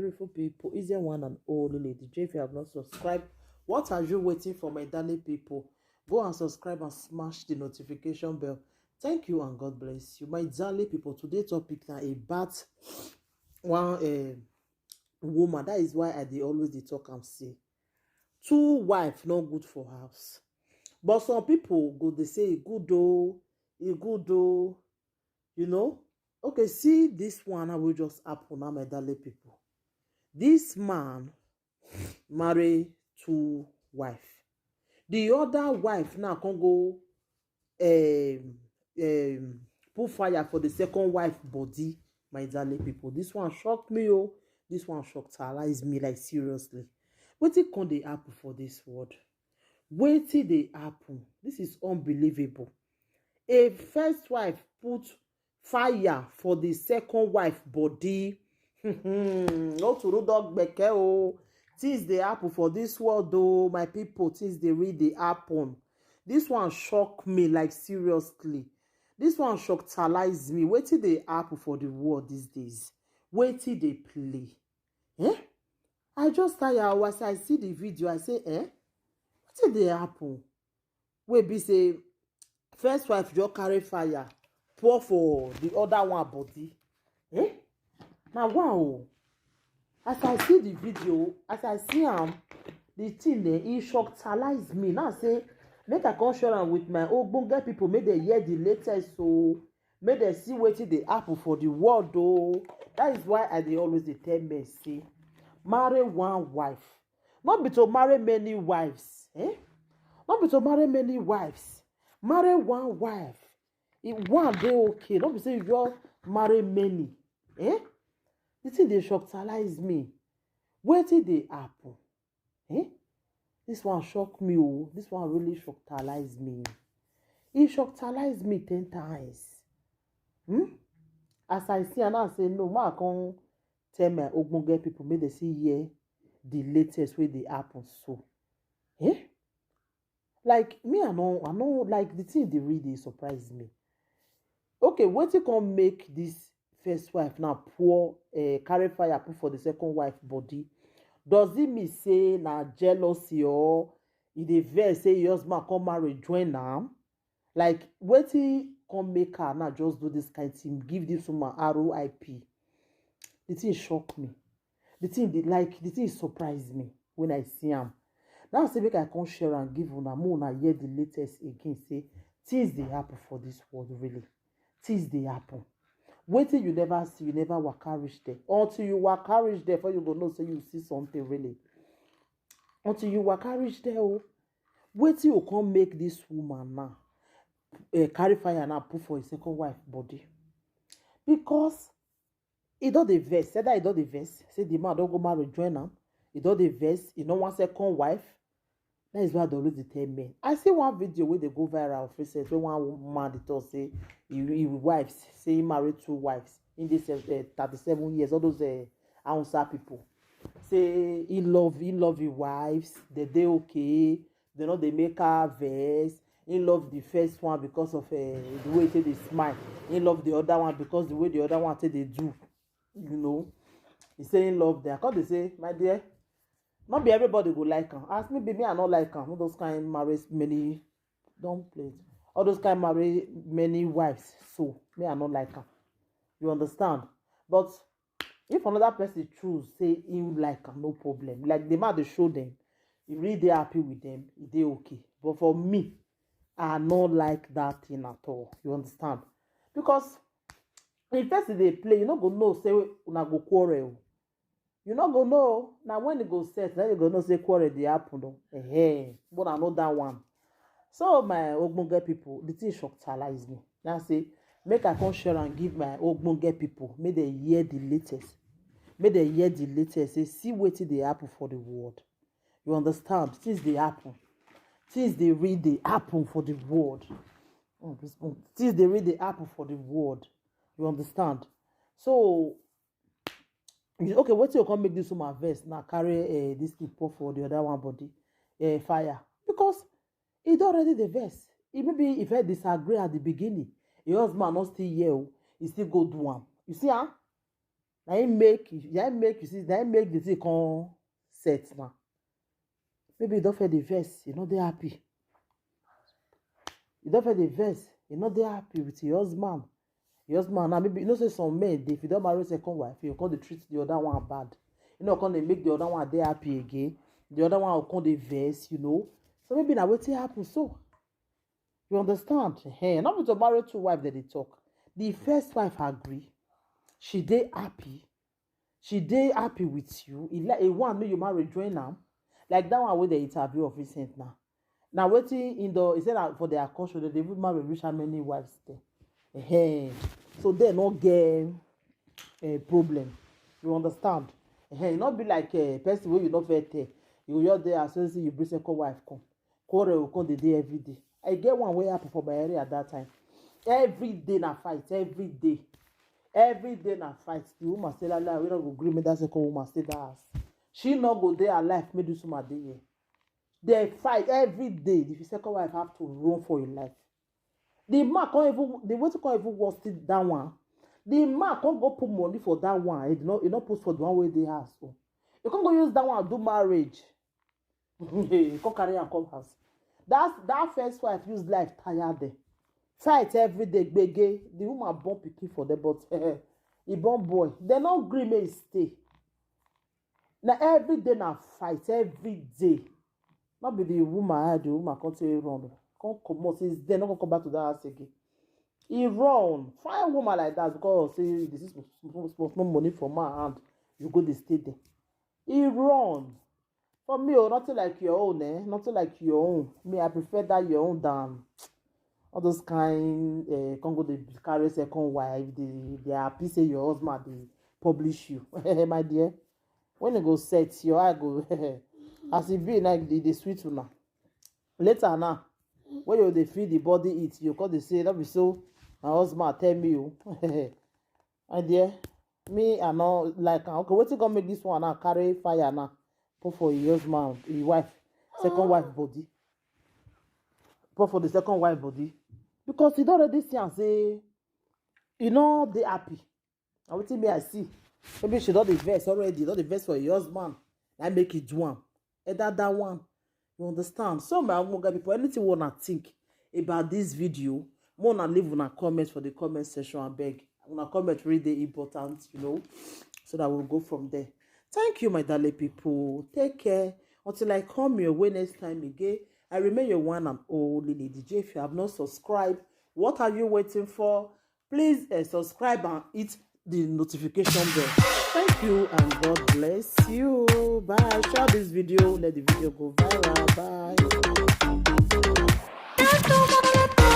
beautiful people. Is there one and only Lady J? If you have not subscribed, what are you waiting for, my darling people? Go and subscribe and smash the notification bell. Thank you and God bless you, my darling people. Today's topic now about one woman. That is why always dey talk and say two wife not good for house. But some people go they say e good though, e good though, you know. Okay, see this one. I will just happen now, my darling people. This man marry two wife. The other wife now can go um put fire for the second wife body, my darling people. This one shocked me, oh. This one shocked me, like, seriously. Wetin come dey happen for this world? Wetin dey happen? This is unbelievable. A first wife put fire for the second wife body. No to dog gbeke o. Things dey happen for this world though, my people. Things dey really happen. This one shock me, like, seriously. This one shockalize me. Wetin dey happen for the world these days? Wetin dey play? I just tire as I see the video. I say, wetin dey happen? Wey be say first wife just carry fire pour for the other one body. Now wow. As I see the video, as I see the thing there, e shockalize me. Now say make I come share am with my ogbonge people, make they hear the latest, so make they see wetin dey happen for the world though. That is why I dey always dey tell men say marry one wife, not be to marry many wives. Not be to marry many wives. Marry one wife. If one dey okay, not be say you just marry many. The thing dey shockalize me. Wetin dey happen? This one shock me, oh. This one really shockalize me. E shockalize me 10 times. As I see and I say no, I come tell my ogbonge people, make they see here the latest wey dey happen so. Like me, I know, like, the thing dey really surprise me. Okay, wetin come make this first wife now pour carry fire put for the second wife body? Does it mean say na jealousy, or e dey vex say your husband come marry join am? Like, wetin come make her now just do this kind thing, give this woman RIP? The thing shock me. The thing surprise me when I see am. Now say make I come share and give una, make una hear the latest again. Say things dey happen for this world, really. Things dey happen. Wetin you never see, you never waka reach there. Until you waka reach there, before you go know say you see something, really. Until you waka reach there, oh. Wetin you come make this woman now carry fire now put for his second wife body? Because e don dey vex. Either e don dey vex say the man don go marry join am. E don dey vex. E no want second wife. That is why I always tell men. I see one video where they go viral recently, where one man dey talk say he wives, say he married two wives in this 37 years. All those Hausa people say he love his wives. They okay. They know they make her vex. He love the first one because of the way they smile. He love the other one because the way the other one say they do. You know, he say he love them. Because they say, my dear, not be everybody go like am. As me, I not like am. All those kind marry many, don't play it. All those kind marry many wives. So me, I not like am. You understand? But if another person choose say he like am, no problem. Like the man they show them, if really they happy with them, they okay. But for me, I not like that thing at all. You understand? Because if person they play, you not go know say una go quarrel. You not go know. Now when it go set, then you go know say quarrel dey happen. But I know that one. So my ogbonge people, the thing shockalize me. Now say make I come share and give my ogbonge people, make they hear the latest. Make they hear the latest. Say see wetin dey happen for the world. You understand? Things dey happen. Things dey really happen for the world. Things dey really happen for the world. You understand? So okay, what you come make this woman vex now carry this thing pour for the other one body fire? Because e don already dey vex. Maybe if I disagree at the beginning, your husband not still here, he still go do am. You see, Now he make you see, now he make the thing come set now. Maybe you don't feel the verse, you know they happy. You don't feel the verse, you know they happy with your husband. Your husband now maybe you know say some men if you don't marry second wife, you come to treat the other one bad. You know, come they make the other one they happy again. The other one will come the verse, you know. So maybe now what happen so. You understand? Hey, not with to marry two wives that they talk. The first wife agree. She dey happy. She dey happy with you. It want me you marry join now. Like that one with the interview of recent now. Now waiting in the he said that for their culture they would marry reach how many wives there. Hey, so they not get a problem. You understand? Hey, not be like a person where you not very tell. You just there as soon as you bring second wife come. Quarrel will come the day every day. I get one way happen for my area at that time. Every day na fight, every day. Every day na fight. The woman say la we not go agree me that second woman stay that house. She not go there alive, me do some day here. They fight every day. The second wife have to run for your life. The man can't even the way to can't even watch it that one. The man can't go put money for that one. He not put for the one where they ask. So. You can't go use that one and do marriage. You can't carry and come house. That first wife use life tired there. Fight every day, gbege. The woman born pikin for them, but he born boy. They not agree me stay. Now every day na fight every day. Not be the woman the woman can't say run. Can't come out since they not gonna come back to that house again. He run. Find a woman like that because say this is small money from my hand. You go to stay there. He run. For me, nothing like your own, Nothing like your own. Me, I prefer that your own than all those kind Congo they carry second wife. They are happy say your husband they publish you. My dear. When you go set your eye go as it be like the sweet now. Later now, when you they feel the body eat, you call they say that be so my husband tell me you. My dear, me I know like okay, wait till gonna make this one now carry fire now. Put for your husband, your wife, second wife body. Put for the second wife body. Because you don't already see and say, you know, they happy. And what me I see. Maybe she don't the verse already, don't the verse for your husband. I make it one. And that one. You understand? So my people, anything you wanna think about this video, more than leave una comment for the comment section and beg. Una comment really important, you know, so that we'll go from there. Thank you, my darling people. Take care. Until I come your way next time again, I remain your one and only Lady J. If you have not subscribed, what are you waiting for? Please subscribe and hit the notification bell. Thank you and God bless you. Bye. Share this video. Let the video go viral. Bye.